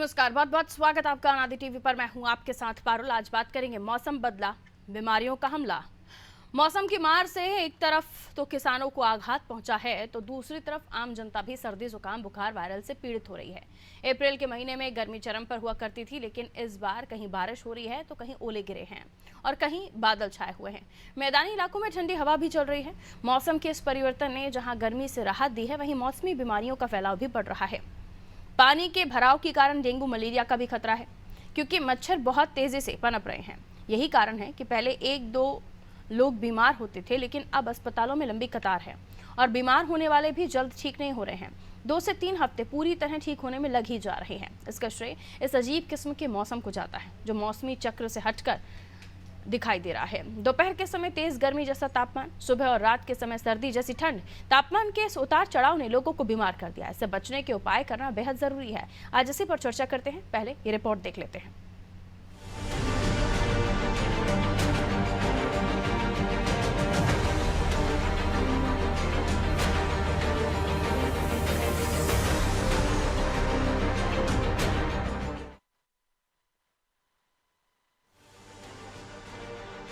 नमस्कार, बहुत बहुत स्वागत आपका अनादि टीवी पर। मैं हूं आपके साथ पारुल। आज बात करेंगे मौसम बदला, बीमारियों का हमला। मौसम की मार से एक तरफ तो किसानों को आघात पहुंचा है, तो दूसरी तरफ आम जनता भी सर्दी, जुकाम, बुखार, वायरल से पीड़ित हो रही है। अप्रैल के महीने में गर्मी चरम पर हुआ करती थी, लेकिन इस बार कहीं बारिश हो रही है तो कहीं ओले गिरे हैं और कहीं बादल छाए हुए हैं। मैदानी इलाकों में ठंडी हवा भी चल रही है। मौसम के इस परिवर्तन ने जहाँ गर्मी से राहत दी है, वहीं मौसमी बीमारियों का फैलाव भी बढ़ रहा है। पानी के भराव के कारण डेंगू, मलेरिया का भी खतरा है, क्योंकि मच्छर बहुत तेजी से पनप रहे हैं। यही कारण है कि पहले एक दो लोग बीमार होते थे, लेकिन अब अस्पतालों में लंबी कतार है और बीमार होने वाले भी जल्द ठीक नहीं हो रहे हैं। 2 से 3 हफ्ते पूरी तरह ठीक होने में लग ही जा रहे हैं। इसका श्रेय इस अजीब किस्म के मौसम को जाता है, जो मौसमी चक्र से हटकर दिखाई दे रहा है। दोपहर के समय तेज गर्मी जैसा तापमान, सुबह और रात के समय सर्दी जैसी ठंड। तापमान के इस उतार चढ़ाव ने लोगों को बीमार कर दिया। इससे बचने के उपाय करना बेहद जरूरी है। आज इसी पर चर्चा करते हैं। पहले ये रिपोर्ट देख लेते हैं।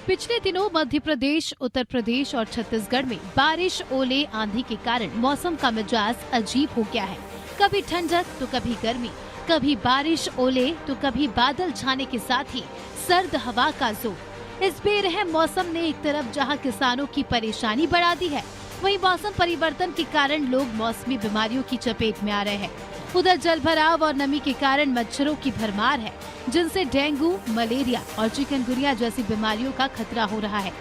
पिछले दिनों मध्य प्रदेश, उत्तर प्रदेश और छत्तीसगढ़ में बारिश, ओले, आंधी के कारण मौसम का मिजाज अजीब हो गया है। कभी ठंडक तो कभी गर्मी, कभी बारिश, ओले तो कभी बादल छाने के साथ ही सर्द हवा का जोर। इस बेरहम मौसम ने एक तरफ जहां किसानों की परेशानी बढ़ा दी है, वहीं मौसम परिवर्तन के कारण लोग मौसमी बीमारियों की चपेट में आ रहे हैं। उधर जलभराव और नमी के कारण मच्छरों की भरमार है, जिनसे डेंगू, मलेरिया और चिकनगुनिया जैसी बीमारियों का खतरा हो रहा है।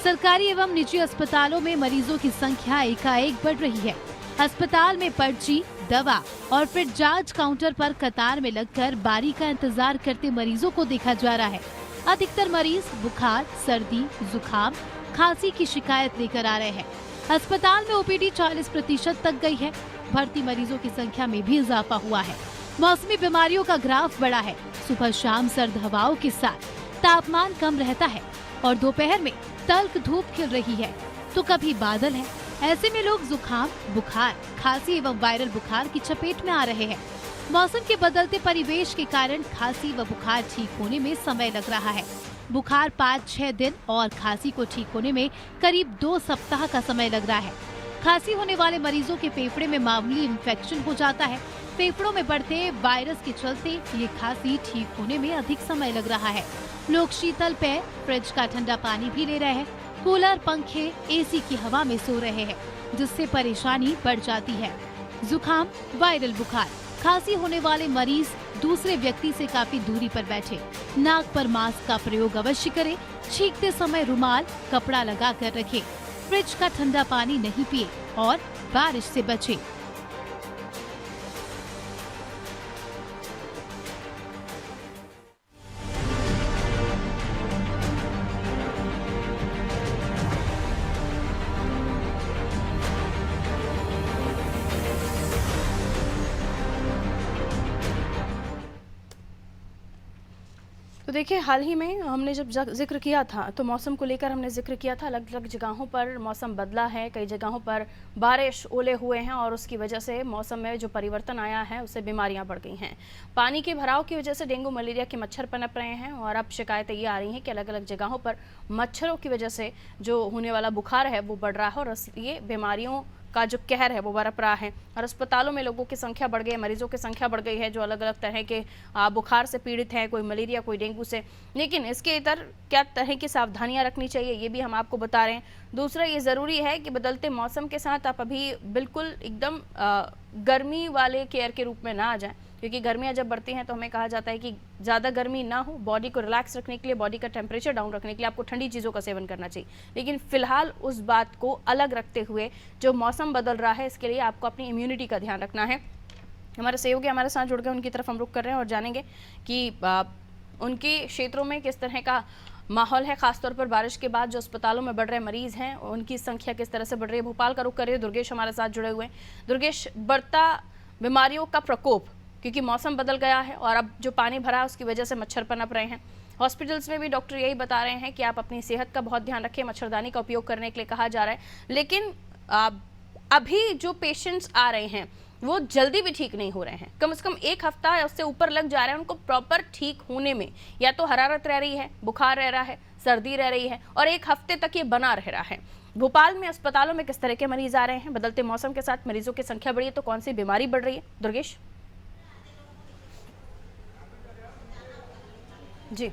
सरकारी एवं निजी अस्पतालों में मरीजों की संख्या एकाएक बढ़ रही है। अस्पताल में पर्ची, दवा और फिर जांच काउंटर पर कतार में लगकर बारी का इंतजार करते मरीजों को देखा जा रहा है। अधिकतर मरीज बुखार, सर्दी, जुकाम, खांसी की शिकायत लेकर आ रहे हैं। अस्पताल में ओपीडी 40% तक गई है। भर्ती मरीजों की संख्या में भी इजाफा हुआ है। मौसमी बीमारियों का ग्राफ बढ़ा है। सुबह शाम सर्द हवाओं के साथ तापमान कम रहता है और दोपहर में तल्ख धूप खिल रही है तो कभी बादल है। ऐसे में लोग जुकाम, बुखार, खांसी एवं वायरल बुखार की चपेट में आ रहे हैं। मौसम के बदलते परिवेश के कारण खांसी व बुखार ठीक होने में समय लग रहा है। बुखार 5-6 दिन और खांसी को ठीक होने में करीब 2 सप्ताह का समय लग रहा है। खांसी होने वाले मरीजों के फेफड़े में मामूली इन्फेक्शन हो जाता है। फेफड़ों में बढ़ते वायरस के चलते ये खांसी ठीक होने में अधिक समय लग रहा है। लोग शीतल पेय, फ्रिज का ठंडा पानी भी ले रहे हैं। कूलर, पंखे, एसी की हवा में सो रहे हैं, जिससे परेशानी बढ़ जाती है। जुकाम, वायरल बुखार, खांसी होने वाले मरीज दूसरे व्यक्ति से काफी दूरी पर बैठे, नाक पर मास्क का प्रयोग अवश्य करें। छींकते समय रुमाल, कपड़ा लगा कर रखें। फ्रिज का ठंडा पानी नहीं पिए और बारिश से बचें। तो देखिए, हाल ही में हमने जब जिक्र किया था, तो मौसम को लेकर हमने जिक्र किया था। अलग अलग जगहों पर मौसम बदला है, कई जगहों पर बारिश, ओले हुए हैं और उसकी वजह से मौसम में जो परिवर्तन आया है, उससे बीमारियां बढ़ गई हैं। पानी के भराव की वजह से डेंगू, मलेरिया के मच्छर पनप रहे हैं और अब शिकायतें ये आ रही हैं कि अलग अलग जगहों पर मच्छरों की वजह से जो होने वाला बुखार है वो बढ़ रहा है और इसलिए बीमारियों का जो कहर है वो बरप रहा है और अस्पतालों में लोगों की संख्या बढ़ गई है, मरीजों की संख्या बढ़ गई है जो अलग अलग तरह के बुखार से पीड़ित हैं, कोई मलेरिया, कोई डेंगू से। लेकिन इसके इतर क्या तरह की सावधानियां रखनी चाहिए, ये भी हम आपको बता रहे हैं। दूसरा, ये ज़रूरी है कि बदलते मौसम के साथ आप अभी बिल्कुल एकदम गर्मी वाले केयर के रूप में ना आ जाएं, क्योंकि गर्मियां जब बढ़ती हैं तो हमें कहा जाता है कि ज़्यादा गर्मी ना हो, बॉडी को रिलैक्स रखने के लिए, बॉडी का टेम्परेचर डाउन रखने के लिए आपको ठंडी चीज़ों का सेवन करना चाहिए। लेकिन फिलहाल उस बात को अलग रखते हुए जो मौसम बदल रहा है, इसके लिए आपको अपनी इम्यूनिटी का ध्यान रखना है। हमारे सहयोगी हमारे साथ जुड़ गए, उनकी तरफ हम रुख कर रहे हैं और जानेंगे कि उनके क्षेत्रों में किस तरह का माहौल है, खासतौर पर बारिश के बाद जो अस्पतालों में बढ़ रहे मरीज हैं उनकी संख्या किस तरह से बढ़ रही है। भोपाल का रुख कर रहे हैं, दुर्गेश हमारे साथ जुड़े हुए हैं। दुर्गेश, बढ़ता बीमारियों का प्रकोप, क्योंकि मौसम बदल गया है और अब जो पानी भरा है उसकी वजह से मच्छर पनप रहे हैं। हॉस्पिटल्स में भी डॉक्टर यही बता रहे हैं कि आप अपनी सेहत का बहुत ध्यान रखें, मच्छरदानी का उपयोग करने के लिए कहा जा रहा है। लेकिन अभी जो पेशेंट्स आ रहे हैं वो जल्दी भी ठीक नहीं हो रहे हैं। कम से कम एक हफ्ता या उससे ऊपर लग जा रहे हैं उनको प्रॉपर ठीक होने में। या तो हरारत रह रही है, बुखार रह रहा है, सर्दी रह रही है, और एक हफ्ते तक ये बना रह रहा है। भोपाल में अस्पतालों में किस तरह के मरीज आ रहे हैं, बदलते मौसम के साथ मरीजों की संख्या बढ़ी है तो कौन सी बीमारी बढ़ रही है, दुर्गेश? जी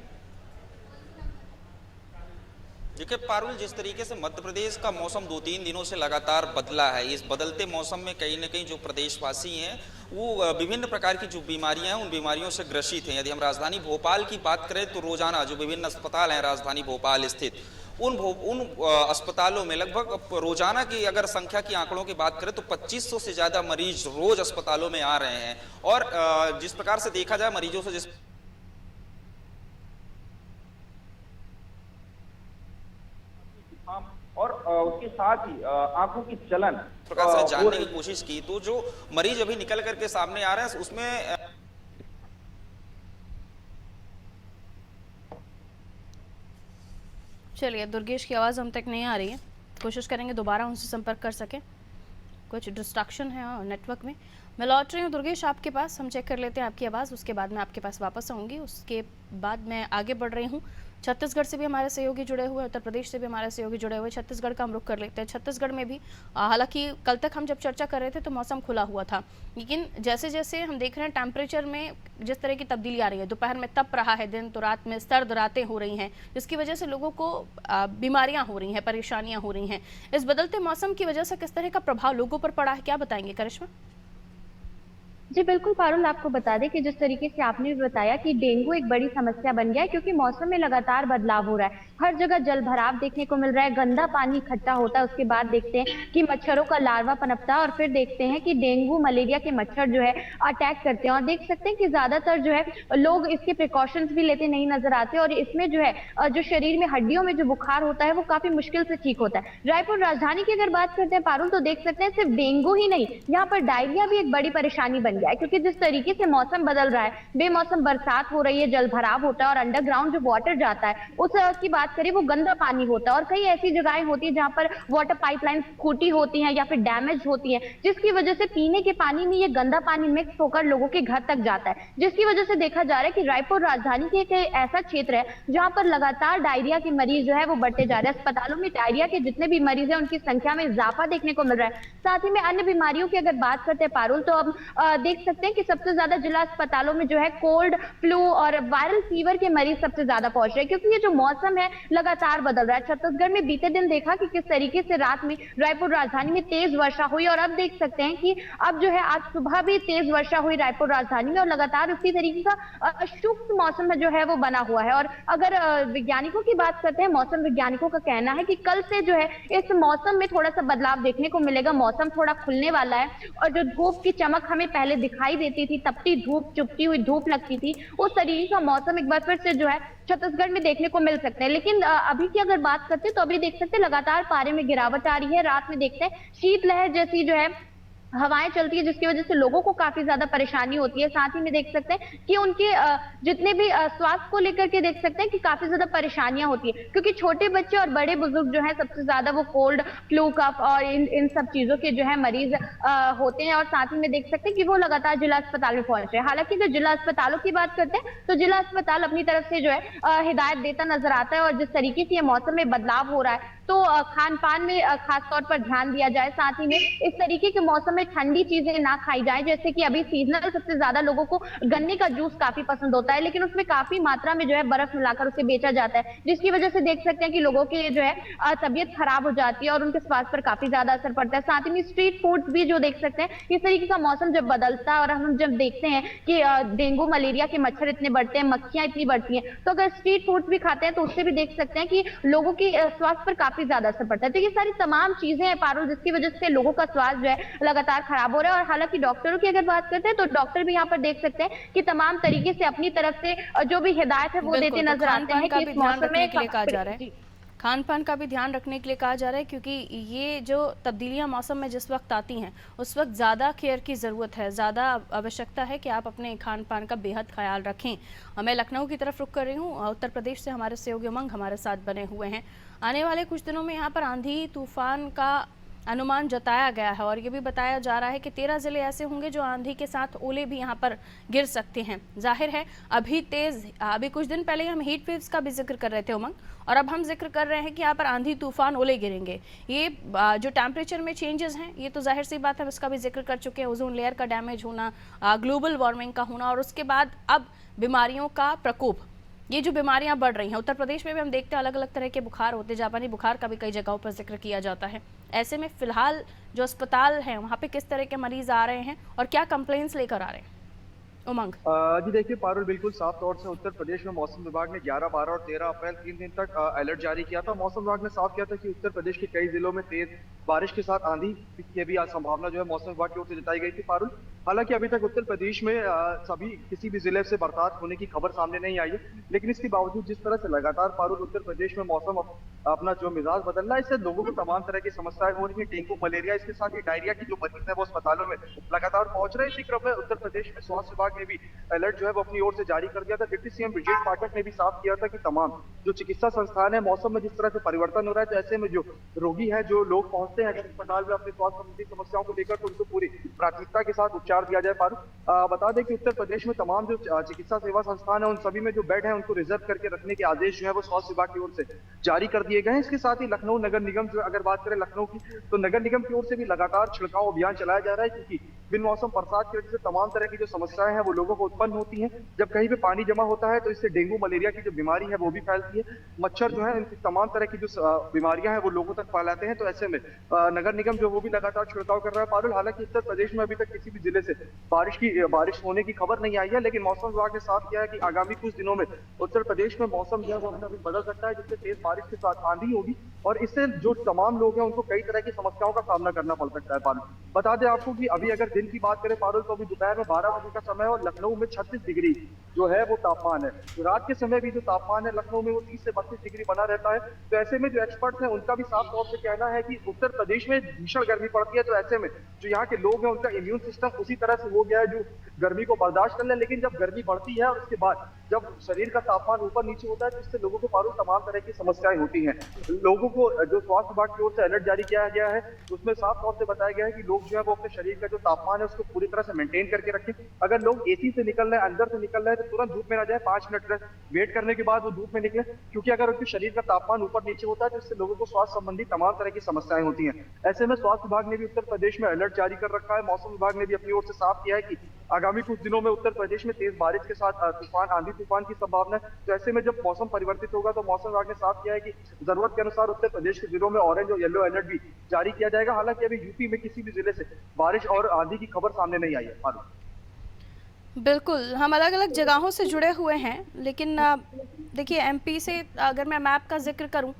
देखिए पारुल, जिस तरीके से मध्य प्रदेश का मौसम 2-3 दिनों से लगातार बदला है, इस बदलते मौसम में कहीं न कहीं जो प्रदेशवासी हैं वो विभिन्न प्रकार की जो बीमारियां हैं उन बीमारियों से ग्रसित हैं। यदि हम राजधानी भोपाल की बात करें तो रोजाना जो विभिन्न अस्पताल हैं राजधानी भोपाल स्थित, उन अस्पतालों में लगभग रोजाना की अगर संख्या की आंकड़ों की बात करें तो 2500 से ज्यादा मरीज रोज अस्पतालों में आ रहे हैं। और जिस प्रकार से देखा जाए मरीजों से जिस और उसके साथ ही आंखों की चलन प्रकार से जानने की कोशिश की तो जो मरीज अभी निकल करके सामने आ रहे हैं उसमें चलिए, दुर्गेश की आवाज़ हम तक नहीं आ रही है, कोशिश करेंगे दोबारा उनसे संपर्क कर सकें। कुछ डिस्ट्रक्शन है नेटवर्क में। मैं लौट रही हूँ दुर्गेश आपके पास, हम चेक कर लेते हैं आपकी आवाज़, उसके बाद मैं आपके पास वापस आऊँगी। उसके बाद मैं आगे बढ़ रही हूँ। छत्तीसगढ़ से भी हमारे सहयोगी जुड़े हुए, उत्तर प्रदेश से भी हमारे सहयोगी जुड़े हुए। छत्तीसगढ़ का हम रुख कर लेते हैं। छत्तीसगढ़ में भी हालांकि कल तक हम जब चर्चा कर रहे थे तो मौसम खुला हुआ था, लेकिन जैसे जैसे हम देख रहे हैं टेम्परेचर में जिस तरह की तब्दीली आ रही है, दोपहर में तप रहा है, दिन तो रात में सर्द रातें हो रही हैं, जिसकी वजह से लोगों को बीमारियां हो रही हैं, परेशानियां हो रही हैं। इस बदलते मौसम की वजह से किस तरह का प्रभाव लोगों पर पड़ा है, क्या बताएंगे करिश्मा? जी बिल्कुल पारुल, आपको बता दें कि जिस तरीके से आपने भी बताया कि डेंगू एक बड़ी समस्या बन गया है, क्योंकि मौसम में लगातार बदलाव हो रहा है। हर जगह जल भराव देखने को मिल रहा है, गंदा पानी इकट्ठा होता है, उसके बाद देखते हैं कि मच्छरों का लार्वा पनपता है और फिर देखते हैं कि डेंगू मलेरिया के मच्छर जो है अटैक करते हैं। और देख सकते हैं कि ज्यादातर जो है लोग इसके प्रिकॉशंस भी लेते नहीं नजर आते, और इसमें जो है जो शरीर में हड्डियों में जो बुखार होता है वो काफी मुश्किल से ठीक होता है। रायपुर राजधानी की अगर बात करते हैं पारुल, तो देख सकते हैं सिर्फ डेंगू ही नहीं, यहाँ पर डायरिया भी एक बड़ी परेशानी बन गया है, क्योंकि जिस तरीके से मौसम बदल रहा है, बेमौसम बरसात हो रही है, जल भराव होता है और अंडरग्राउंड जो वाटर जाता है उस की बात करें वो गंदा पानी होता है। और कई ऐसी जगहें होती है जहां पर वाटर पाइपलाइन फूटी होती हैं या फिर डैमेज होती हैं, जिसकी वजह से पीने के पानी में ये गंदा पानी मिक्स होकर लोगों के घर तक जाता है, जिसकी वजह से देखा जा रहा है कि रायपुर राजधानी के एक ऐसा क्षेत्र है जहां पर लगातार डायरिया के मरीज जो है वो बढ़ते जा रहे हैं। अस्पतालों में डायरिया के जितने भी मरीज हैं उनकी संख्या में इजाफा देखने को मिल रहा है। साथ ही में अन्य बीमारियों की अगर बात करते हैं पारुल, तो अब देख सकते हैं कि सबसे ज्यादा जिला अस्पतालों में जो है कोल्ड, फ्लू और वायरल फीवर के मरीज सबसे ज्यादा पहुंच रहे हैं, क्योंकि ये जो मौसम है लगातार बदल रहा है। छत्तीसगढ़ में बीते दिन देखा कि किस तरीके से रात में रायपुर राजधानी में तेज वर्षा हुई, और अब देख सकते हैं कि अब जो है आज सुबह भी तेज वर्षा हुई रायपुर राजधानी में, और लगातार उसी तरीके का शुष्क मौसम जो है वो बना हुआ है। और अगर वैज्ञानिकों की बात करते हैं, मौसम वैज्ञानिकों का कहना है कि कल से जो है इस मौसम में थोड़ा सा बदलाव देखने को मिलेगा, मौसम थोड़ा खुलने वाला है, और जो धूप की चमक हमें पहले दिखाई देती थी, तपती धूप, चुपती हुई धूप लगती थी, उस तरीके का मौसम एक बार फिर से जो है छत्तीसगढ़ में देखने को मिल सकते हैं। लेकिन अभी की अगर बात करते हैं तो अभी देख सकते हैं लगातार पारे में गिरावट आ रही है। रात में देखते हैं शीतलहर जैसी जो है हवाएं चलती है, जिसकी वजह से लोगों को काफी ज्यादा परेशानी होती है। साथ ही में देख सकते हैं कि उनके जितने भी स्वास्थ्य को लेकर के देख सकते हैं कि काफी ज्यादा परेशानियां होती है, क्योंकि छोटे बच्चे और बड़े बुजुर्ग जो है सबसे ज्यादा वो कोल्ड, फ्लू, कफ और इन सब चीजों के जो है मरीज होते हैं। और साथ ही में देख सकते हैं कि वो लगातार जिला अस्पताल में पहुंच रहे हैं। हालांकि अगर जिला अस्पतालों की बात करते हैं तो जिला अस्पताल अपनी तरफ से जो है हिदायत देता नजर आता है, और जिस तरीके से ये मौसम में बदलाव हो रहा है तो खान पान में खास तौर पर ध्यान दिया जाए। साथ ही में इस तरीके के मौसम में ठंडी चीजें ना खाई जाए, जैसे कि अभी सीजनल सबसे ज्यादा लोगों को गन्ने का जूस काफी पसंद होता है, लेकिन उसमें काफी मात्रा में जो है बर्फ मिलाकर उसे बेचा जाता है, जिसकी वजह से देख सकते हैं कि लोगों की जो है तबीयत खराब हो जाती है और उनके स्वास्थ्य पर काफी ज्यादा असर पड़ता है। साथ ही में स्ट्रीट फूड्स भी जो देख सकते हैं, इस तरीके का मौसम जब बदलता है और हम जब देखते हैं कि डेंगू मलेरिया के मच्छर इतने बढ़ते हैं, मक्खियां इतनी बढ़ती हैं, तो अगर स्ट्रीट फूड्स भी खाते हैं तो उससे भी देख सकते हैं कि लोगों की स्वास्थ्य पर काफी ज्यादा असर पड़ता है। तो ये सारी तमाम चीजें हैं पारुल, जिसकी वजह से लोगों का स्वास्थ्य जो है लगातार खराब हो रहा है। और हालांकि डॉक्टरों की अगर बात करते हैं तो डॉक्टर भी यहाँ पर देख सकते हैं कि तमाम तरीके से अपनी तरफ से जो भी हिदायत है वो देते नजर आते हैं कि इस मौसम में कहा जा रहा है, खान पान का भी ध्यान रखने के लिए कहा जा रहा है, क्योंकि ये जो तब्दीलियां मौसम में जिस वक्त आती हैं उस वक्त ज़्यादा केयर की ज़रूरत है, ज़्यादा आवश्यकता है कि आप अपने खान पान का बेहद ख्याल रखें। मैं लखनऊ की तरफ रुख कर रही हूँ। उत्तर प्रदेश से हमारे सहयोगी उमंग हमारे साथ बने हुए हैं। आने वाले कुछ दिनों में यहाँ पर आंधी तूफान का अनुमान जताया गया है और ये भी बताया जा रहा है कि 13 जिले ऐसे होंगे जो आंधी के साथ ओले भी यहाँ पर गिर सकते हैं। जाहिर है अभी कुछ दिन पहले हम हीट वेव्स का भी जिक्र कर रहे थे उमंग, और अब हम जिक्र कर रहे हैं कि यहाँ पर आंधी तूफान ओले गिरेंगे। ये जो टेम्परेचर में चेंजेस हैं ये तो जाहिर सी बात है, इसका भी जिक्र कर चुके हैं, ओजोन लेयर का डैमेज होना, ग्लोबल वार्मिंग का होना, और उसके बाद अब बीमारियों का प्रकोप। ये जो बीमारियां बढ़ रही हैं उत्तर प्रदेश में भी हम देखते हैं, अलग अलग तरह के बुखार होते हैं, जापानी बुखार का भी कई जगहों पर जिक्र किया जाता है। ऐसे में फिलहाल जो अस्पताल हैं वहाँ पे किस तरह के मरीज आ रहे हैं और क्या कंप्लेंट्स लेकर आ रहे हैं उमंग? जी देखिए पारुल, बिल्कुल साफ तौर से उत्तर प्रदेश में मौसम विभाग ने 11, 12 और 13 अप्रैल 3 दिन तक अलर्ट जारी किया था। मौसम विभाग ने साफ किया था कि उत्तर प्रदेश के कई जिलों में तेज बारिश के साथ आंधी की भी संभावना जो है मौसम विभाग की ओर से जताई गई थी पारुल। हालांकि अभी तक उत्तर प्रदेश में किसी भी जिले से बरसात होने की खबर सामने नहीं आई है, लेकिन इसके बावजूद जिस तरह से लगातार पारुल उत्तर प्रदेश में मौसम अपना जो मिजाज बदल रहा है, इससे लोगों को तमाम तरह की समस्याएं हो रही है। डेंगू, मलेरिया, इसके साथ ही डायरिया की जो मरीज है वो अस्पतालों में लगातार पहुंच रहे हैं। इसी क्रम में उत्तर प्रदेश में स्वास्थ्य विभाग ने भी अलर्ट जो है वो अपनी ओर से जारी कर दिया था। डिप्टी सीएम ब्रिजेश पाठक ने भी साफ किया था कि तमाम जो चिकित्सा संस्थान है, मौसम में जिस तरह से परिवर्तन हो रहा है, तो ऐसे में जो रोगी है, जो लोग पहुंचते हैं अस्पताल में अपने स्वास्थ्य संबंधी समस्याओं को लेकर, तो उनको पूरी प्राथमिकता के साथ उपचार दिया जाए। बता दें कि उत्तर प्रदेश में तमाम जो चिकित्सा सेवा संस्थान है उन सभी में जो बेड है उनको रिजर्व करके रखने के आदेश जो है वो स्वास्थ्य विभाग की ओर से जारी कर दिए गए हैं। इसके साथ ही लखनऊ नगर निगम, जो अगर बात करें लखनऊ की, तो नगर निगम की ओर से भी लगातार छिड़काव अभियान चलाया जा रहा है, क्योंकि बिन मौसम बरसात की वजह से तमाम तरह की जो समस्याएं हैं वो लोगों को उत्पन्न होती हैं। जब कहीं पे पानी जमा होता है तो इससे डेंगू, मलेरिया की जो बीमारी है वो भी फैलती है। मच्छर जो है, इनकी तमाम तरह की जो बीमारियां हैं वो लोगों तक फैलाते हैं। तो ऐसे में नगर निगम जो वो भी लगातार छिड़काव कर रहा है पारुल। हालांकि उत्तर प्रदेश में अभी तक किसी भी जिले से बारिश होने की खबर नहीं आई है, लेकिन मौसम विभाग ने साफ किया है कि आगामी कुछ दिनों में उत्तर प्रदेश में मौसम जो है वो अपना बदल सकता है, जिससे तेज बारिश के साथ आंधी होगी और इससे जो तमाम लोग हैं उनको कई तरह की समस्याओं का सामना करना पड़ सकता है पारुल। बता दें आपको कि अभी अगर दिन की बात करें पारुल, तो अभी दोपहर में 12 बजे का समय है और लखनऊ में 36 डिग्री जो है वो तापमान है। तो रात के समय भी जो तापमान है लखनऊ में वो 30 से 32 डिग्री बना रहता है। तो ऐसे में जो एक्सपर्ट हैं उनका भी साफ तौर से कहना है कि उत्तर प्रदेश में भीषण गर्मी पड़ती है। तो ऐसे में जो यहाँ के लोग हैं उनका इम्यून सिस्टम उसी तरह से हो गया है जो गर्मी को बर्दाश्त कर ले, लेकिन जब गर्मी बढ़ती है और उसके बाद जब शरीर का तापमान ऊपर नीचे होता है तो इससे लोगों को पारुल तमाम तरह की समस्याएं होती हैं। लोगों को जो स्वास्थ्य विभाग की ओर से अलर्ट जारी किया गया है उसमें साफ तौर से बताया गया है कि लोग जो है वो अपने शरीर का जो तापमान है उसको पूरी तरह से मेंटेन करके रखें। अगर लोग एसी से निकल रहे हैं, अंदर से निकल रहे हैं, तो तुरंत धूप में ना जाए, 5 मिनट वेट करने के बाद वो धूप में निकले, क्योंकि अगर उनके शरीर का तापमान ऊपर नीचे होता है तो इससे लोगों को स्वास्थ्य संबंधी तमाम तरह की समस्याएं होती हैं। ऐसे में स्वास्थ्य विभाग ने भी उत्तर प्रदेश में अलर्ट जारी कर रखा है। मौसम विभाग ने भी अपनी ओर से साफ किया है कि आगामी कुछ दिनों में उत्तर प्रदेश में तेज बारिश के साथ तूफान, आंधी तूफान की संभावना है। तो ऐसे में जब मौसम परिवर्तित होगा तो मौसम विभाग ने साफ किया है कि जरूरत के अनुसार उत्तर प्रदेश के जिलों में ऑरेंज और येलो अलर्ट भी जारी किया जाएगा। हालांकि अभी यूपी में किसी भी जिले से बारिश और आंधी की खबर सामने नहीं आई है। बिल्कुल, हम अलग अलग जगहों से जुड़े हुए हैं, लेकिन देखिए एमपी से अगर मैं मैप का जिक्र करूं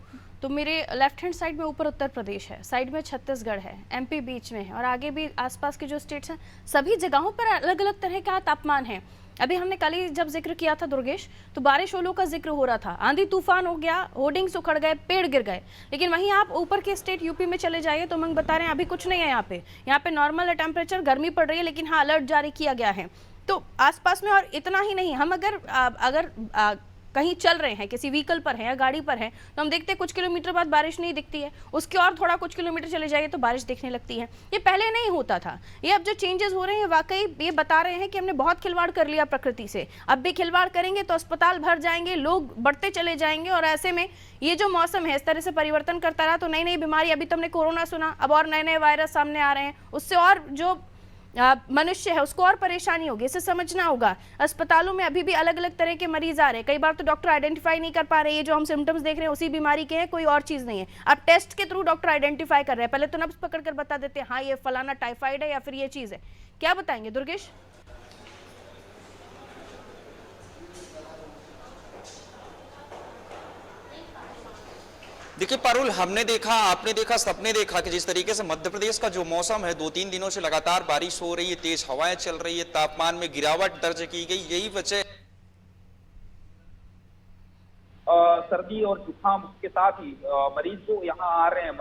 तो मेरे लेफ्ट हैंड साइड में ऊपर उत्तर प्रदेश है, साइड में छत्तीसगढ़ है, एमपी बीच में है और आगे भी आसपास के जो स्टेट्स हैं सभी जगहों पर अलग अलग तरह का तापमान है। अभी हमने कल ही जब जिक्र किया था दुर्गेश, तो बारिश ओलों का जिक्र हो रहा था, आंधी तूफान हो गया, होर्डिंग्स उखड़ गए, पेड़ गिर गए, लेकिन वहीं आप ऊपर के स्टेट यूपी में चले जाइए तो मंग बता रहे हैं अभी कुछ नहीं है। यहाँ पे नॉर्मल है टेम्परेचर, गर्मी पड़ रही है, लेकिन हाँ अलर्ट जारी किया गया है। तो आसपास में, और इतना ही नहीं, हम अगर कहीं चल रहे हैं, किसी व्हीकल पर हैं या गाड़ी पर हैं, तो हम देखते हैं कुछ किलोमीटर बाद बारिश नहीं दिखती है, उसके और थोड़ा कुछ किलोमीटर चले जाइए तो बारिश दिखने लगती है। ये पहले नहीं होता था। ये अब जो चेंजेस हो रहे हैं वाकई ये बता रहे हैं कि हमने बहुत खिलवाड़ कर लिया प्रकृति से। अब भी खिलवाड़ करेंगे तो अस्पताल भर जाएंगे, लोग बढ़ते चले जाएंगे और ऐसे में ये जो मौसम है इस तरह से परिवर्तन करता रहा तो नई नई बीमारी, अभी तुमने कोरोना सुना, अब और नए नए वायरस सामने आ रहे हैं, उससे और जो मनुष्य है उसको और परेशानी होगी। इसे समझना होगा। अस्पतालों में अभी भी अलग अलग तरह के मरीज आ रहे हैं, कई बार तो डॉक्टर आइडेंटिफाई नहीं कर पा रहे, ये जो हम सिम्टम्स देख रहे हैं उसी बीमारी के हैं, कोई और चीज नहीं है। अब टेस्ट के थ्रू डॉक्टर आइडेंटिफाई कर रहे हैं, पहले तो नब्ज पकड़ कर बता देते हैं हाँ ये फलाना टाइफाइड है या फिर ये चीज है। क्या बताएंगे दुर्गेश? देखिए पारुल, हमने देखा, आपने देखा, सबने देखा कि जिस तरीके से मध्य प्रदेश का जो मौसम है 2-3 दिनों से लगातार बारिश हो रही है, तेज हवाएं चल रही है, तापमान में गिरावट दर्ज की गई। यही वजह सर्दी और जुकाम के साथ ही मरीज जो यहाँ आ रहे हैं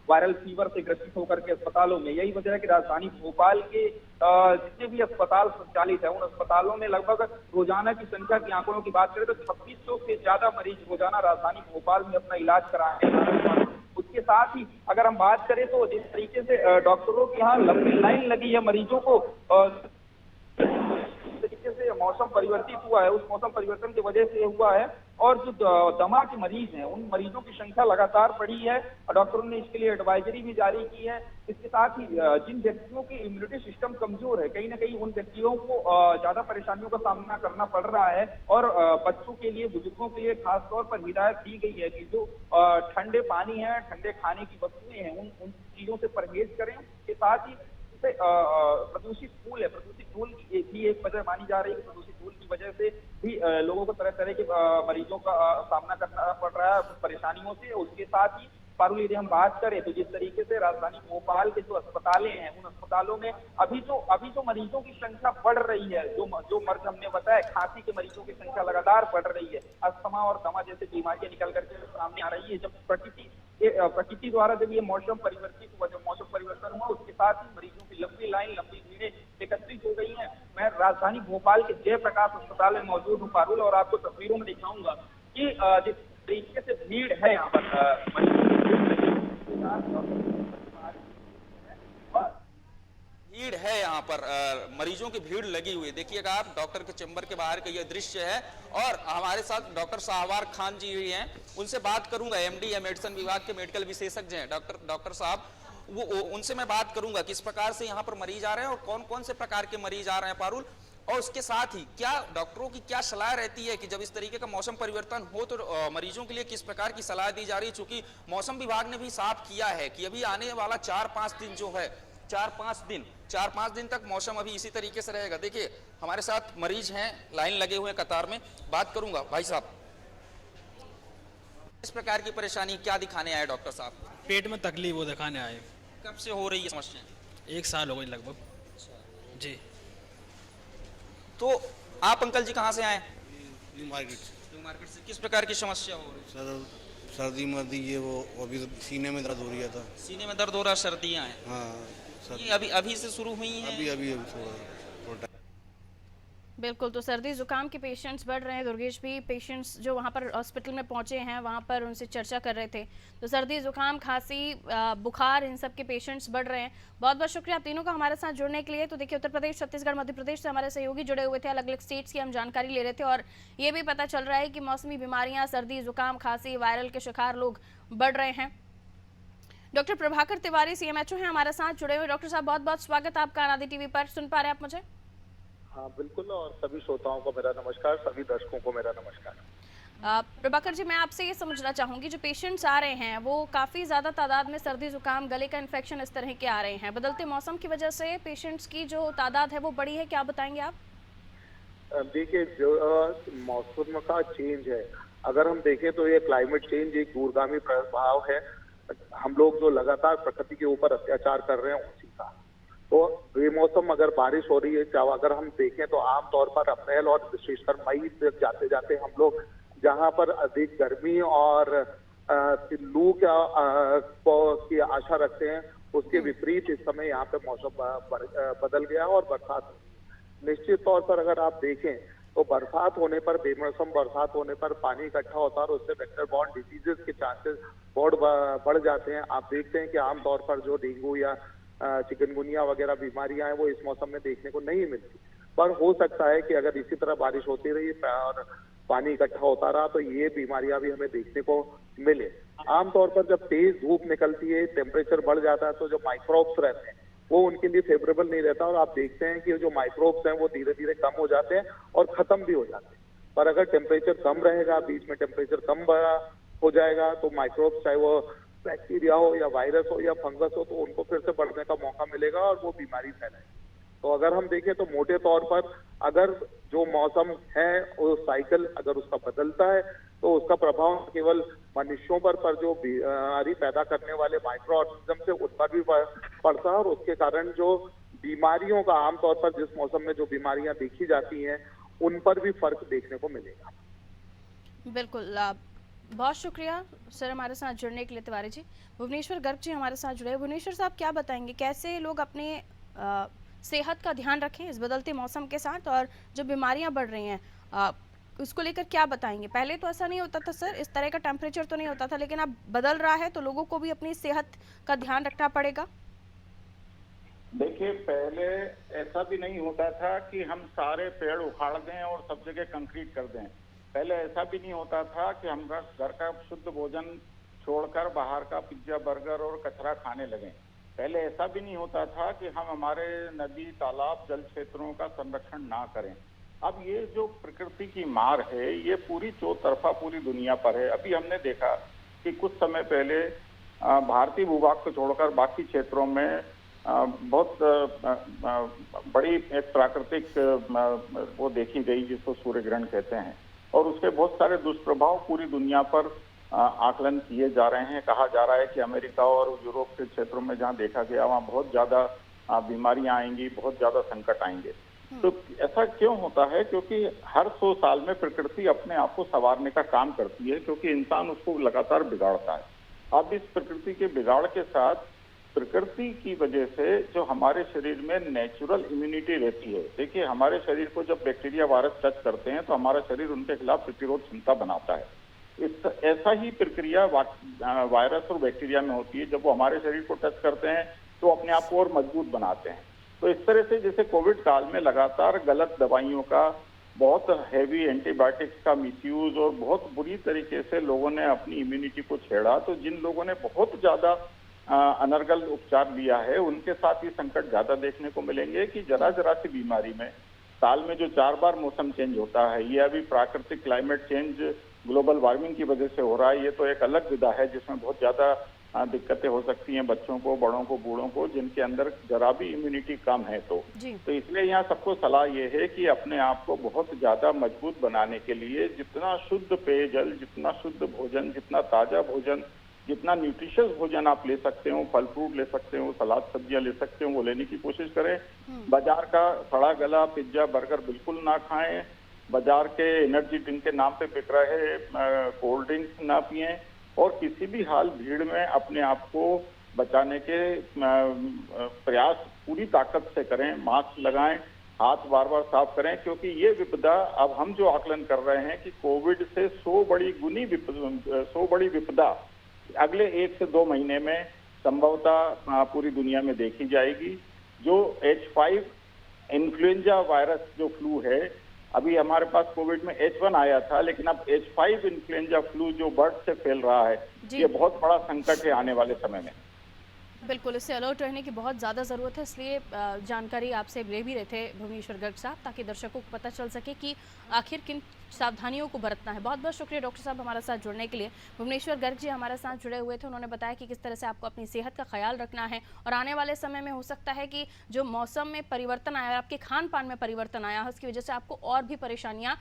वायरल फीवर से ग्रसित होकर के अस्पतालों में, यही वजह है कि राजधानी भोपाल के जितने भी अस्पताल संचालित है उन अस्पतालों में लगभग रोजाना की संख्या के आंकड़ों की बात करें तो 2600 से ज्यादा मरीज रोजाना राजधानी भोपाल में अपना इलाज कराने इसके साथ ही अगर हम बात करें तो जिस तरीके से डॉक्टरों के यहाँ लंबी लाइन लगी है मरीजों को तरीके से मौसम परिवर्तित हुआ है, उस मौसम परिवर्तन की वजह से हुआ है। और जो दमा के मरीज हैं, उन मरीजों की संख्या लगातार बढ़ी है। डॉक्टरों ने इसके लिए एडवाइजरी भी जारी की है। इसके साथ ही जिन व्यक्तियों की इम्यूनिटी सिस्टम कमजोर है, कहीं ना कहीं उन व्यक्तियों को ज्यादा परेशानियों का सामना करना पड़ रहा है। और बच्चों के लिए, बुजुर्गों के लिए खासतौर पर हिदायत दी गई है कि जो ठंडे पानी है, ठंडे खाने की वस्तुएं हैं, उन चीजों से परहेज करें। इसके साथ ही प्रदूषित फूल है, प्रदूषित फूल की भी एक वजह मानी जा रही है। प्रदूषित फूल की वजह से भी लोगों को तरह तरह के मरीजों का सामना करना पड़ रहा है परेशानियों से। उसके साथ ही पारुल, यदि हम बात करें तो जिस तरीके से राजधानी भोपाल के जो अस्पतालें हैं, उन अस्पतालों में अभी जो मरीजों की संख्या बढ़ रही है, जो मर्ज हमने बताया, खांसी के मरीजों की संख्या लगातार बढ़ रही है। अस्थमा और दमा जैसी बीमारियां निकल करके सामने आ रही है। जब प्रकृति द्वारा जब ये मौसम परिवर्तित हुआ, जब मौसम परिवर्तन हुआ, उसके साथ ही मरीजों की लंबी लाइन, लंबी भीड़ें एकत्रित हो गई हैं। मैं राजधानी भोपाल के जयप्रकाश अस्पताल में मौजूद हूँ पारुल, और आपको तस्वीरों में दिखाऊंगा कि जिस तरीके से भीड़ है यहाँ पर भीड़ है यहाँ पर मरीजों की भीड़ लगी हुई है। देखिएगा आप, डॉक्टर के चैम्बर के बाहर का ये दृश्य है। और हमारे साथ डॉक्टर शाहवार खान जी भी हैं, उनसे बात करूंगा। एमडी या मेडिसिन विभाग के मेडिकल विशेषज्ञ हैं डॉक्टर साहब, वो उनसे मैं बात करूंगा किस प्रकार से यहाँ पर मरीज आ रहे हैं और कौन कौन से प्रकार के मरीज आ रहे हैं पारुल। और उसके साथ ही क्या डॉक्टरों की क्या सलाह रहती है कि जब इस तरीके का मौसम परिवर्तन हो तो मरीजों के लिए किस प्रकार की सलाह दी जा रही है। चूंकि मौसम विभाग ने भी साफ किया है कि अभी आने वाला 4-5 दिन जो है, 4-5 दिन तक मौसम अभी इसी तरीके से रहेगा। देखिए हमारे साथ मरीज हैं, लाइन लगे हुए हैं कतार में, बात करूंगा। भाई साहब, इस प्रकार की परेशानी क्या दिखाने आए डॉक्टर साहब? पेट में तकलीफ वो दिखाने आए। कब से हो रही है समस्या? 1 साल हो गई लगभग जी। तो आप अंकल जी कहाँ से आए? न्यू मार्केट से। किस प्रकार की समस्या हो रही? सर सर्दी मर्दी ये वो अभी सीने में दर्द हो रही था। सीने में दर्द हो रहा, सर्दियाँ हैं? हाँ ये अभी से शुरू हुई हैं? अभी थोड़ा। बिल्कुल, तो सर्दी जुकाम के पेशेंट्स बढ़ रहे हैं। दुर्गेश भी पेशेंट्स जो वहाँ पर हॉस्पिटल में पहुँचे हैं, वहाँ पर उनसे चर्चा कर रहे थे। तो सर्दी जुकाम, खांसी, बुखार, इन सब के पेशेंट्स बढ़ रहे हैं। बहुत बहुत शुक्रिया आप तीनों का हमारे साथ जुड़ने के लिए। तो देखिए, उत्तर प्रदेश, छत्तीसगढ़, मध्य प्रदेश से हमारे सहयोगी जुड़े हुए थे। अलग अलग स्टेट्स की हम जानकारी ले रहे थे और ये भी पता चल रहा है कि मौसमी बीमारियाँ, सर्दी जुकाम, खांसी, वायरल के शिकार लोग बढ़ रहे हैं। डॉक्टर प्रभाकर तिवारी CMHO हैं हमारे साथ जुड़े हुए। डॉक्टर साहब, बहुत बहुत स्वागत आपका आनादि टीवी पर। सुन पा रहे हैं आप मुझे? हाँ बिल्कुल, और सभी श्रोताओं को मेरा नमस्कार, सभी दर्शकों को मेरा नमस्कार। प्रभाकर जी, मैं आपसे ये समझना चाहूंगी, जो पेशेंट्स आ रहे हैं वो काफ़ी ज़्यादा तादाद में सर्दी जुकाम, गले का इन्फेक्शन, इस तरह के आ रहे हैं। बदलते मौसम की वजह से पेशेंट्स की जो तादाद है वो बढ़ी है, क्या बताएंगे आप? देखिए, जो मौसम का चेंज है, अगर हम देखें तो ये क्लाइमेट चेंज एक दूरगामी प्रभाव है। हम लोग जो लगातार प्रकृति के ऊपर अत्याचार कर रहे हैं उसी का। तो बेमौसम अगर बारिश हो रही है, चाहे अगर हम देखें तो आमतौर पर अप्रैल और विशेषकर मई तक जाते जाते हम लोग जहां पर अधिक गर्मी और लू की आशा रखते हैं, उसके विपरीत इस समय यहाँ पे मौसम बदल गया और बरसात। निश्चित तौर पर अगर आप देखें तो बरसात होने पर, बेमौसम बरसात होने पर पानी इकट्ठा होता है और उससे वेक्टर बॉर्न डिजीजेस के चांसेस बहुत बढ़ जाते हैं। आप देखते हैं कि आमतौर पर जो डेंगू या चिकनगुनिया वगैरह बीमारियां हैं वो इस मौसम में देखने को नहीं मिलती, पर हो सकता है कि अगर इसी तरह बारिश होती रही और पानी इकट्ठा होता रहा तो ये बीमारियां भी हमें देखने को मिले। आमतौर पर जब तेज धूप निकलती है, टेम्परेचर बढ़ जाता है, तो जो माइक्रोब्स रहते हैं वो उनके लिए फेवरेबल नहीं रहता और आप देखते हैं कि जो माइक्रोब्स हैं वो धीरे धीरे कम हो जाते हैं और खत्म भी हो जाते हैं। पर अगर टेम्परेचर कम रहेगा, बीच में टेम्परेचर कम हो जाएगा, तो माइक्रोब्स, चाहे वो बैक्टीरिया हो या वायरस हो या फंगस हो, तो उनको फिर से बढ़ने का मौका मिलेगा और वो बीमारी फैलेगी। तो अगर हम देखें तो मोटे तौर पर अगर जो मौसम है वो साइकिल अगर उसका बदलता है तो उसका प्रभाव केवल मनुष्यों पर जो बीमारी पैदा करने वाले माइक्रो ऑर्गेनिज्म से उन पर भी पड़ता है और उसके कारण जो बीमारियों का आमतौर पर जिस मौसम में जो बीमारियां देखी जाती हैं उन पर भी फर्क देखने को मिलेगा। बिल्कुल, बहुत शुक्रिया सर हमारे साथ जुड़ने के लिए। तिवारी जी, भुवनेश्वर गर्ग जी हमारे साथ जुड़े। भुवनेश्वर साहब, क्या बताएंगे कैसे लोग अपने सेहत का ध्यान रखें इस बदलते मौसम के साथ, और जो बीमारियां बढ़ रही हैं उसको लेकर क्या बताएंगे? पहले तो ऐसा नहीं होता था सर, इस तरह का टेम्परेचर तो नहीं होता था, लेकिन अब बदल रहा है तो लोगों को भी अपनी सेहत का ध्यान रखना पड़ेगा। देखिए, पहले ऐसा भी नहीं होता था कि हम सारे पेड़ उखाड़ दें और सब जगह कंक्रीट कर दें। पहले ऐसा भी नहीं होता था कि हम घर का शुद्ध भोजन छोड़कर बाहर का पिज्जा, बर्गर और कचरा खाने लगें। पहले ऐसा भी नहीं होता था कि हम हमारे नदी, तालाब, जल क्षेत्रों का संरक्षण ना करें। अब ये जो प्रकृति की मार है, ये पूरी चौतरफा पूरी दुनिया पर है। अभी हमने देखा कि कुछ समय पहले भारतीय भूभाग को छोड़कर बाकी क्षेत्रों में बहुत बड़ी एक प्राकृतिक वो देखी गई जिसको सूर्य ग्रहण कहते हैं, और उसके बहुत सारे दुष्प्रभाव पूरी दुनिया पर आकलन किए जा रहे हैं। कहा जा रहा है कि अमेरिका और यूरोप के क्षेत्रों में जहां देखा गया वहां बहुत ज्यादा बीमारियां आएंगी, बहुत ज्यादा संकट आएंगे। तो ऐसा क्यों होता है? क्योंकि हर 100 साल में प्रकृति अपने आप को संवारने का काम करती है, क्योंकि इंसान उसको लगातार बिगाड़ता है। अब इस प्रकृति के बिगाड़ के साथ प्रकृति की वजह से जो हमारे शरीर में नेचुरल इम्यूनिटी रहती है, देखिए हमारे शरीर को जब बैक्टीरिया, वायरस टच करते हैं तो हमारा शरीर उनके खिलाफ प्रतिरोध क्षमता बनाता है। ऐसा ही प्रक्रिया वायरस और बैक्टीरिया में होती है। जब वो हमारे शरीर को टच करते हैं तो अपने आप को और मजबूत बनाते हैं। तो इस तरह से जैसे कोविड काल में लगातार गलत दवाइयों का, बहुत हैवी एंटीबायोटिक्स का मिसयूज और बहुत बुरी तरीके से लोगों ने अपनी इम्यूनिटी को छेड़ा, तो जिन लोगों ने बहुत ज्यादा अनर्गल उपचार लिया है उनके साथ ये संकट ज्यादा देखने को मिलेंगे कि जरा जरा सी बीमारी में साल में जो 4 बार मौसम चेंज होता है, ये अभी प्राकृतिक क्लाइमेट चेंज ग्लोबल वार्मिंग की वजह से हो रहा है। ये तो एक अलग विधा है जिसमें बहुत ज्यादा दिक्कतें हो सकती हैं बच्चों को, बड़ों को, बूढ़ों को, जिनके अंदर जरा भी इम्यूनिटी कम है। तो इसलिए यहाँ सबको सलाह ये है कि अपने आप को बहुत ज्यादा मजबूत बनाने के लिए जितना शुद्ध पेयजल, जितना शुद्ध भोजन, जितना ताजा भोजन, जितना न्यूट्रिशियस भोजन आप ले सकते हो, फल फ्रूट ले सकते हो, सलाद सब्जियां ले सकते हो, वो लेने की कोशिश करें। बाजार का सड़ा गला पिज्जा, बर्गर बिल्कुल ना खाएं। बाजार के एनर्जी ड्रिंक के नाम पे बिक रहे कोल्ड ड्रिंक्स ना पिएं, और किसी भी हाल भीड़ में अपने आप को बचाने के प्रयास पूरी ताकत से करें। मास्क लगाएं, हाथ बार बार साफ करें, क्योंकि ये विपदा अब हम जो आकलन कर रहे हैं कि कोविड से 100 बड़ी विपदा अगले 1 से 2 महीने में संभवतः पूरी दुनिया में देखी जाएगी। जो H5 इन्फ्लुएंजा वायरस जो फ्लू है, अभी हमारे पास कोविड में H1 आया था, लेकिन अब H5 इन्फ्लुएंजा फ्लू जो बर्ड से फैल रहा है, ये बहुत बड़ा संकट है आने वाले समय में। बिल्कुल, इससे अलर्ट रहने की बहुत ज़्यादा ज़रूरत है, इसलिए जानकारी आपसे ले भी रहे थे भुवनेश्वर गर्ग साहब, ताकि दर्शकों को पता चल सके कि आखिर किन सावधानियों को बरतना है। बहुत बहुत शुक्रिया डॉक्टर साहब हमारे साथ जुड़ने के लिए। भुवनेश्वर गर्ग जी हमारे साथ जुड़े हुए थे, उन्होंने बताया कि किस तरह से आपको अपनी सेहत का ख्याल रखना है, और आने वाले समय में हो सकता है कि जो मौसम में परिवर्तन आया, आपके खान पान में परिवर्तन आया, उसकी वजह से आपको और भी परेशानियाँ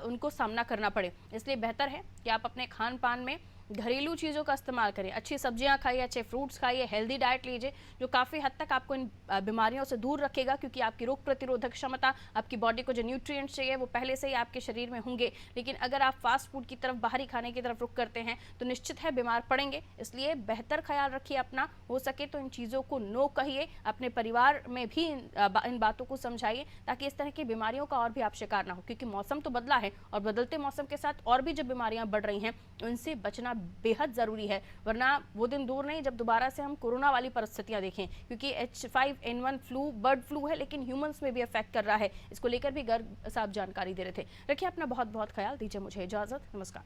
उनको सामना करना पड़े। इसलिए बेहतर है कि आप अपने खान पान में घरेलू चीज़ों का इस्तेमाल करें, अच्छी सब्जियां खाइए, अच्छे फ्रूट्स खाइए, हेल्दी डाइट लीजिए, जो काफ़ी हद तक आपको इन बीमारियों से दूर रखेगा, क्योंकि आपकी रोग प्रतिरोधक क्षमता, आपकी बॉडी को जो न्यूट्रिएंट्स चाहिए वो पहले से ही आपके शरीर में होंगे। लेकिन अगर आप फास्ट फूड की तरफ, बाहरी खाने की तरफ रुख करते हैं तो निश्चित है बीमार पड़ेंगे। इसलिए बेहतर ख्याल रखिए अपना, हो सके तो इन चीज़ों को नो कहिए, अपने परिवार में भी इन बातों को समझाइए, ताकि इस तरह की बीमारियों का और भी आप शिकार ना हो, क्योंकि मौसम तो बदला है और बदलते मौसम के साथ और भी जब बीमारियां बढ़ रही हैं उनसे बचना बेहद ज़रूरी है, वरना वो दिन दूर नहीं जब दोबारा से हम कोरोना वाली परिस्थितियां देखें, क्योंकि H5N1 फ्लू बर्ड फ्लू है, लेकिन ह्यूमंस में भी अफेक्ट कर रहा है। इसको लेकर भी गर्ग साहब जानकारी दे रहे थे। रखिए अपना बहुत बहुत ख्याल, दीजिए मुझे इजाज़त, नमस्कार।